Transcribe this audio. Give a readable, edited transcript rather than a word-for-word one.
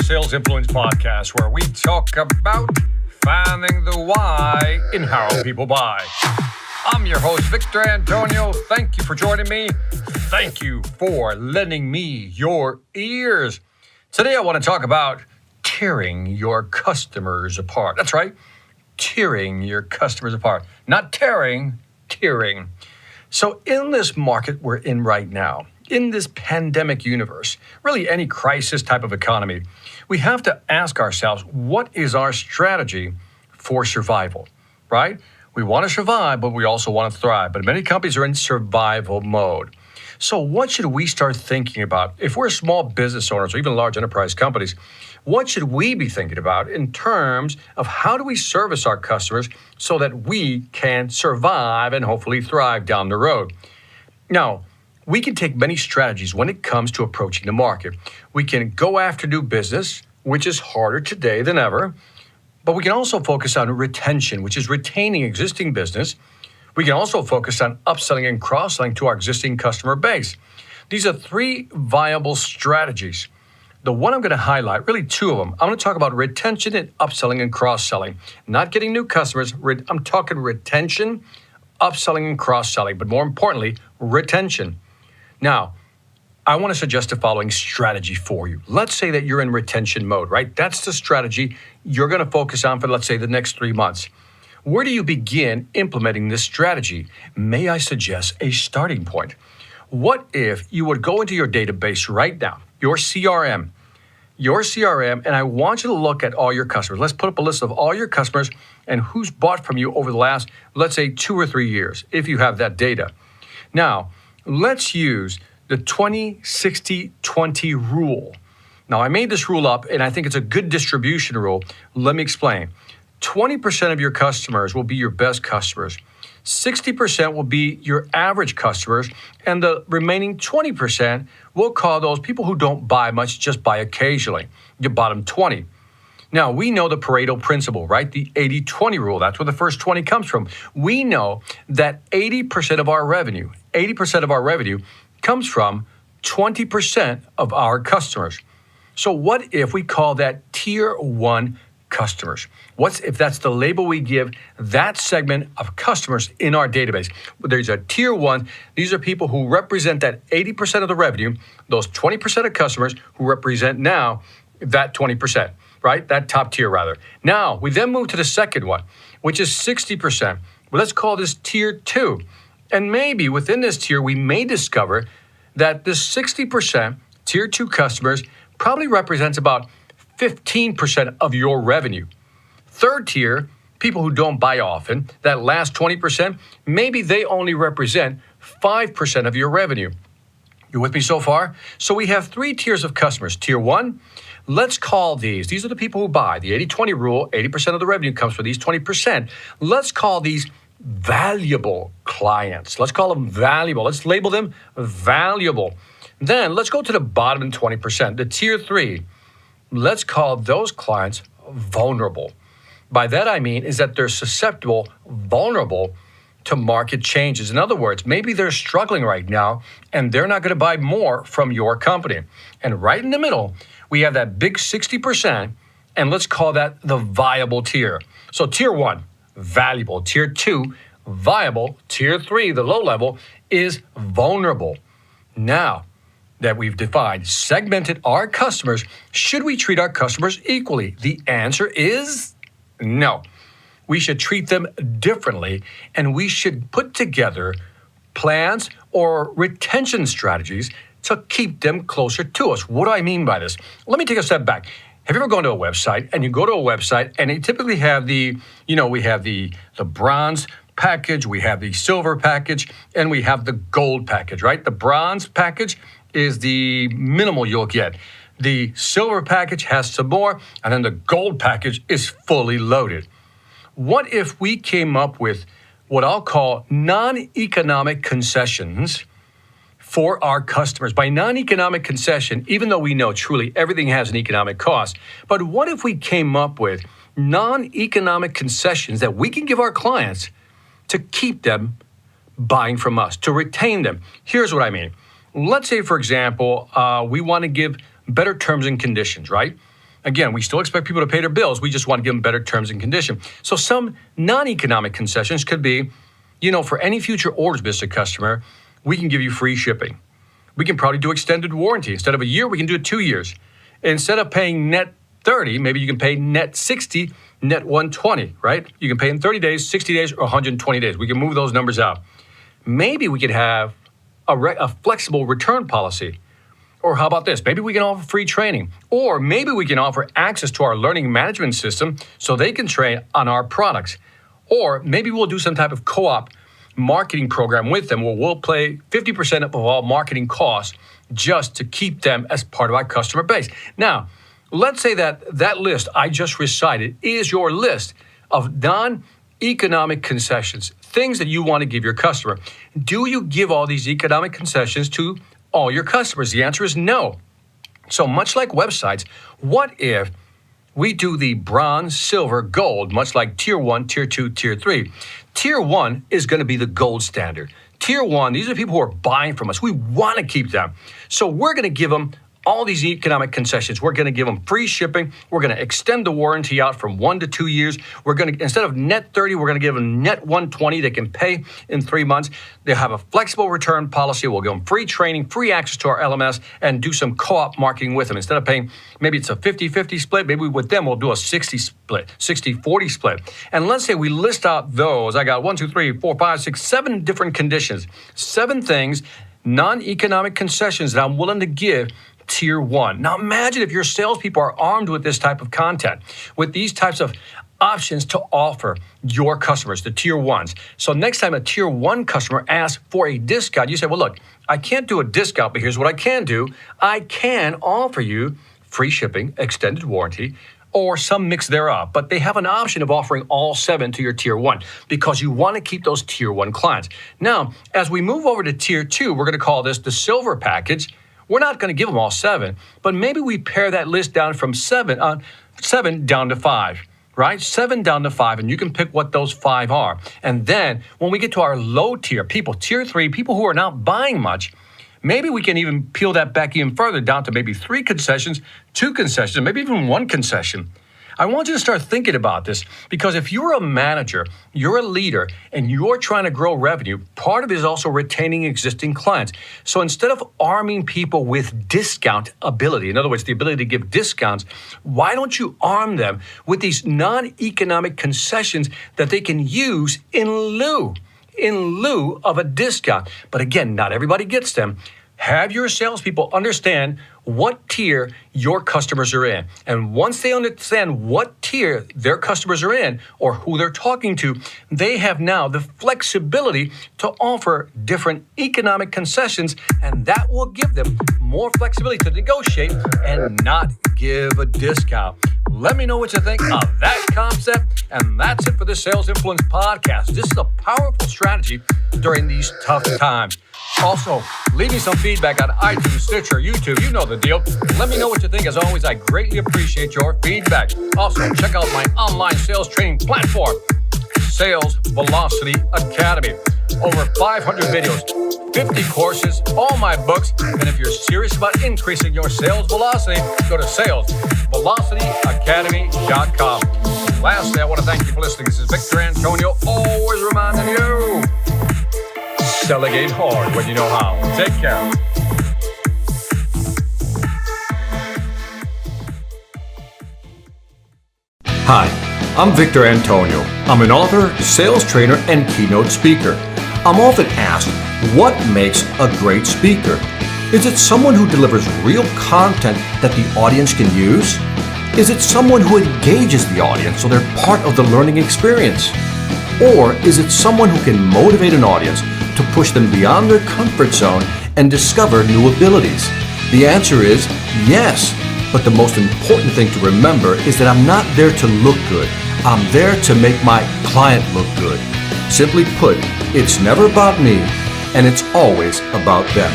Sales Influence Podcast, where we talk about finding the why in how people buy. I'm your host, Victor Antonio. Thank you for joining me. Thank you for lending me your ears. Today, I want to talk about tearing your customers apart. That's right, tearing your customers apart. Not tearing, tearing. So in this market we're in right now, in this pandemic universe, really any crisis type of economy, we have to ask ourselves, what is our strategy for survival, right? We want to survive, but we also want to thrive. But many companies are in survival mode. So what should we start thinking about? If we're small business owners or even large enterprise companies, what should we be thinking about in terms of how do we service our customers so that we can survive and hopefully thrive down the road? Now, we can take many strategies when it comes to approaching the market. We can go after new business, which is harder today than ever, but we can also focus on retention, which is retaining existing business. We can also focus on upselling and cross-selling to our existing customer base. These are three viable strategies. The one I'm going to highlight, really two of them. I'm going to talk about retention and upselling and cross-selling. Not getting new customers. I'm talking retention, upselling and cross-selling, but more importantly, retention. Now, I want to suggest the following strategy for you. Let's say that you're in retention mode, right? That's the strategy you're going to focus on for, let's say, the next 3 months. Where do you begin implementing this strategy? May I suggest a starting point? What if you would go into your database right now, your CRM, and I want you to look at all your customers. Let's put up a list of all your customers and who's bought from you over the last, let's say, 2 or 3 years, if you have that data. Now, let's use the 20-60-20 rule. Now, I made this rule up, and I think it's a good distribution rule. Let me explain. 20% of your customers will be your best customers. 60% will be your average customers, and the remaining 20% we'll call those people who don't buy much, just buy occasionally, your bottom 20. Now, we know the Pareto principle, right? The 80-20 rule. That's where the first 20 comes from. We know that 80% of our revenue comes from 20% of our customers. So what if we call that tier 1 customers? What if that's the label we give that segment of customers in our database? There's a tier 1. These are people who represent that 80% of the revenue, those 20% of customers who represent now that 20%, right? That top tier rather. Now, we then move to the second one, which is 60%. Well, let's call this tier 2. And maybe within this tier, we may discover that this 60% tier 2 customers probably represents about 15% of your revenue. Third tier, people who don't buy often, that last 20%, maybe they only represent 5% of your revenue. You with me so far? So we have 3 tiers of customers. Tier 1, let's call these are the people who buy. The 80-20 rule, 80% of the revenue comes from these 20%. Let's call these valuable clients. Let's call them valuable. Let's label them valuable. Then let's go to the bottom 20%, the tier 3. Let's call those clients vulnerable. By that I mean is that they're susceptible, vulnerable to market changes. In other words, maybe they're struggling right now and they're not going to buy more from your company. And right in the middle, we have that big 60%, and let's call that the viable tier. So tier 1, valuable. Tier 2, viable. Tier 3, the low level, is vulnerable. Now that we've defined, segmented our customers, should we treat our customers equally? The answer is no. We should treat them differently, and we should put together plans or retention strategies to keep them closer to us. What do I mean by this? Let me take a step back. Have you ever gone to a website and you go to a website and they typically have we have the bronze package, we have the silver package, and we have the gold package, right? The bronze package is the minimal you'll get. The silver package has some more, and then the gold package is fully loaded. What if we came up with what I'll call non-economic concessions for our customers? By non-economic concession, even though we know truly everything has an economic cost, but what if we came up with non-economic concessions that we can give our clients to keep them buying from us, to retain them? Here's what I mean. Let's say, for example, we want to give better terms and conditions, right? Again, we still expect people to pay their bills. We just want to give them better terms and conditions. So some non-economic concessions could be, for any future orders, Mr. Customer, we can give you free shipping. We can probably do extended warranty. Instead of a year, we can do it 2 years. Instead of paying net 30, maybe you can pay net 60, net 120, right? You can pay in 30 days, 60 days, or 120 days. We can move those numbers out. Maybe we could have a flexible return policy. Or how about this? Maybe we can offer free training. Or maybe we can offer access to our learning management system so they can train on our products. Or maybe we'll do some type of co-op marketing program with them where we'll pay 50% of all marketing costs just to keep them as part of our customer base. Now, let's say that list I just recited is your list of non-economic concessions, things that you want to give your customer. Do you give all these economic concessions to all your customers? The answer is no. So much like websites, what if we do the bronze, silver, gold, much like tier 1, tier 2, tier 3? Tier 1 is going to be the gold standard. Tier 1, these are people who are buying from us. We want to keep them. So we're going to give them all these economic concessions. We're going to give them free shipping. We're going to extend the warranty out from 1 to 2 years. We're going to, instead of net 30, we're going to give them net 120. They can pay in 3 months. They'll have a flexible return policy. We'll give them free training, free access to our LMS, and do some co-op marketing with them. Instead of paying, maybe it's a 50-50 split. Maybe with them, we'll do a 60 split, 60-40 split. And let's say we list out those. I got 1, 2, 3, 4, 5, 6, 7 different conditions, 7 things, non-economic concessions that I'm willing to give tier 1. Now imagine if your salespeople are armed with this type of content, with these types of options to offer your customers, the tier 1s. So next time a tier 1 customer asks for a discount, you say, well, look, I can't do a discount, but here's what I can do. I can offer you free shipping, extended warranty, or some mix thereof. But they have an option of offering all 7 to your tier 1 because you want to keep those tier 1 clients. Now, as we move over to tier 2, we're going to call this the silver package. We're not going to give them all 7, but maybe we pare that list down from 7 down to 5, right? 7 down to 5, and you can pick what those 5 are. And then when we get to our low tier people, tier 3, people who are not buying much, maybe we can even peel that back even further down to maybe 3 concessions, 2 concessions, and maybe even 1 concession. I want you to start thinking about this because if you're a manager, you're a leader, and you're trying to grow revenue, part of it is also retaining existing clients. So instead of arming people with discount ability, in other words, the ability to give discounts, why don't you arm them with these non-economic concessions that they can use in lieu of a discount? But again, not everybody gets them. Have your salespeople understand what tier your customers are in. And once they understand what tier their customers are in or who they're talking to, they have now the flexibility to offer different economic concessions, and that will give them more flexibility to negotiate and not give a discount. Let me know what you think of that concept. And that's it for the Sales Influence Podcast. This is a powerful strategy during these tough times. Also, leave me some feedback on iTunes, Stitcher, YouTube. You know the deal. Let me know what you think. As always, I greatly appreciate your feedback. Also, check out my online sales training platform, Sales Velocity Academy. Over 500 videos, 50 courses, all my books. And if you're serious about increasing your sales velocity, go to salesvelocityacademy.com. Lastly, I want to thank you for listening. This is Victor Antonio, always reminding you, delegate hard when you know how. Take care. Hi, I'm Victor Antonio. I'm an author, sales trainer, and keynote speaker. I'm often asked, what makes a great speaker? Is it someone who delivers real content that the audience can use? Is it someone who engages the audience so they're part of the learning experience? Or is it someone who can motivate an audience to push them beyond their comfort zone and discover new abilities? The answer is yes. But the most important thing to remember is that I'm not there to look good. I'm there to make my client look good. Simply put, it's never about me, and it's always about them.